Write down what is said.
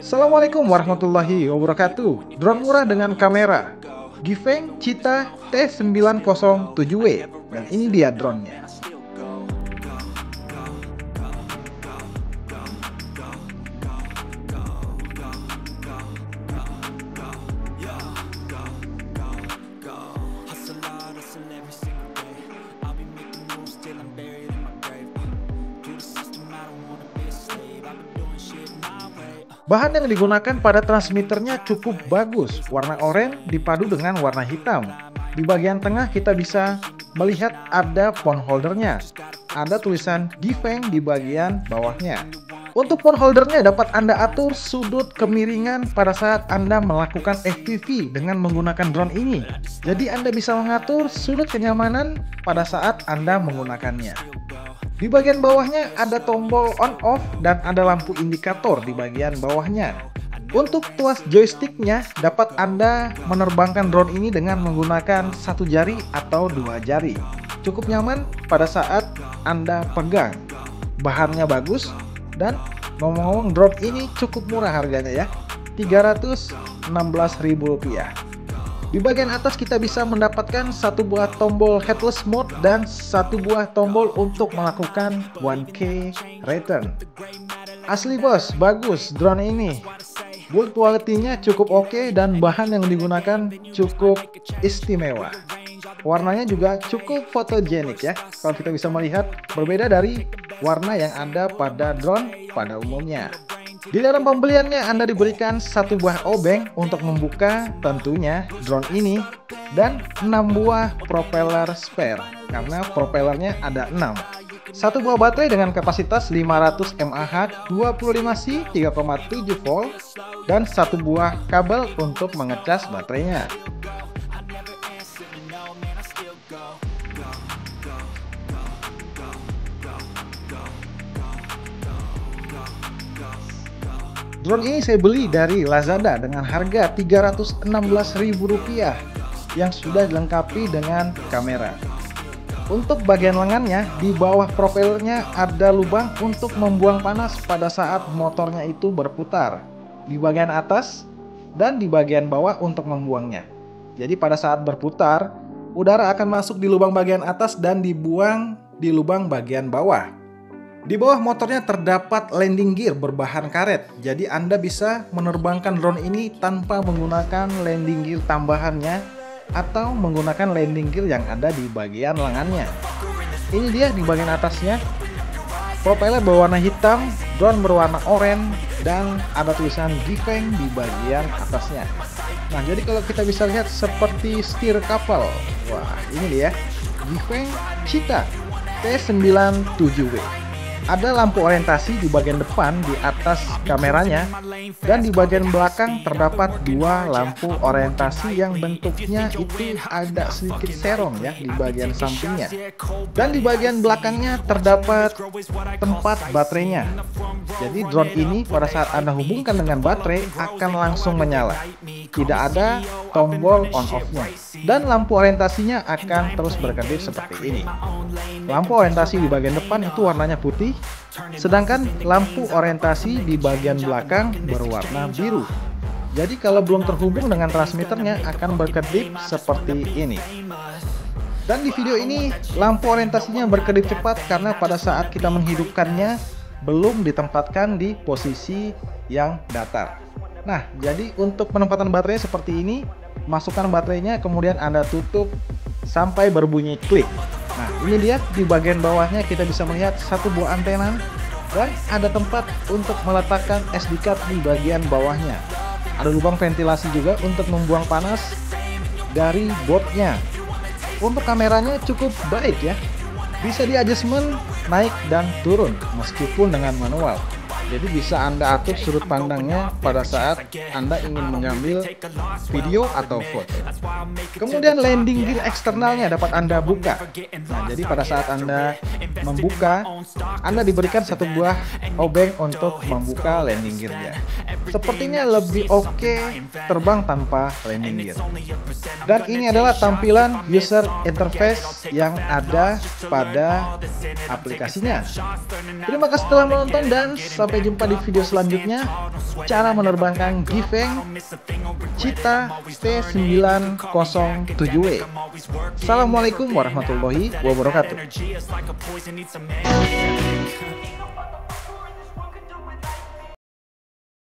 Assalamualaikum warahmatullahi wabarakatuh. Drone murah dengan kamera Gifeng Cheetah T907W. Dan ini dia drone-nya. Bahan yang digunakan pada transmitternya cukup bagus, warna oranye dipadu dengan warna hitam. Di bagian tengah kita bisa melihat ada phone holdernya. Ada tulisan Gifeng di bagian bawahnya. Untuk phone holdernya dapat Anda atur sudut kemiringan pada saat Anda melakukan FPV dengan menggunakan drone ini. Jadi Anda bisa mengatur sudut kenyamanan pada saat Anda menggunakannya. Di bagian bawahnya ada tombol on off dan ada lampu indikator di bagian bawahnya. Untuk tuas joysticknya dapat Anda menerbangkan drone ini dengan menggunakan satu jari atau dua jari. Cukup nyaman pada saat Anda pegang. Bahannya bagus dan ngomong-ngomong drone ini cukup murah harganya ya, Rp316.000. Di bagian atas kita bisa mendapatkan satu buah tombol headless mode dan satu buah tombol untuk melakukan 1K return. Asli bos, bagus drone ini. Build quality-nya cukup oke dan bahan yang digunakan cukup istimewa. Warnanya juga cukup fotogenik ya. Kalau kita bisa melihat berbeda dari warna yang ada pada drone pada umumnya. Di dalam pembeliannya Anda diberikan satu buah obeng untuk membuka tentunya drone ini dan 6 buah propeller spare karena propellernya ada 6. Satu buah baterai dengan kapasitas 500 mAh 25C 3,7 volt dan satu buah kabel untuk mengecas baterainya. Drone ini saya beli dari Lazada dengan harga Rp316.000 yang sudah dilengkapi dengan kamera. Untuk bagian lengannya, di bawah propellernya ada lubang untuk membuang panas pada saat motornya itu berputar. Di bagian atas dan di bagian bawah untuk membuangnya. Jadi pada saat berputar, udara akan masuk di lubang bagian atas dan dibuang di lubang bagian bawah. Di bawah motornya terdapat landing gear berbahan karet, jadi Anda bisa menerbangkan drone ini tanpa menggunakan landing gear tambahannya atau menggunakan landing gear yang ada di bagian lengannya. Ini dia di bagian atasnya, propeller berwarna hitam, drone berwarna oranye, dan ada tulisan Gifeng di bagian atasnya. Nah, jadi kalau kita bisa lihat seperti setir kapal. Wah, ini dia Gifeng Cheetah T97W. Ada lampu orientasi di bagian depan di atas kameranya dan di bagian belakang terdapat dua lampu orientasi yang bentuknya itu agak sedikit serong ya di bagian sampingnya. Dan di bagian belakangnya terdapat tempat baterainya. Jadi drone ini pada saat Anda hubungkan dengan baterai akan langsung menyala. Tidak ada tombol on off-nya. Dan lampu orientasinya akan terus berkedip seperti ini. Lampu orientasi di bagian depan itu warnanya putih, sedangkan lampu orientasi di bagian belakang berwarna biru. Jadi kalau belum terhubung dengan transmitternya akan berkedip seperti ini. Dan di video ini lampu orientasinya berkedip cepat karena pada saat kita menghidupkannya belum ditempatkan di posisi yang datar. Nah, jadi untuk penempatan baterai seperti ini, masukkan baterainya kemudian Anda tutup sampai berbunyi klik. Nah, ini dia di bagian bawahnya kita bisa melihat satu buah antena dan ada tempat untuk meletakkan SD card di bagian bawahnya. Ada lubang ventilasi juga untuk membuang panas dari boardnya. Untuk kameranya cukup baik ya, bisa di adjustment naik dan turun meskipun dengan manual. Jadi bisa Anda atur sudut pandangnya pada saat Anda ingin mengambil video atau foto. Kemudian landing gear eksternalnya dapat Anda buka. Nah, jadi pada saat Anda membuka, Anda diberikan satu buah obeng untuk membuka landing gearnya. Sepertinya lebih oke terbang tanpa landing gear. Dan ini adalah tampilan user interface yang ada pada aplikasinya. Terima kasih telah menonton dan sampai Sampai jumpa di video selanjutnya. Cara menerbangkan Gifeng Cheetah T907W. Assalamualaikum warahmatullahi wabarakatuh.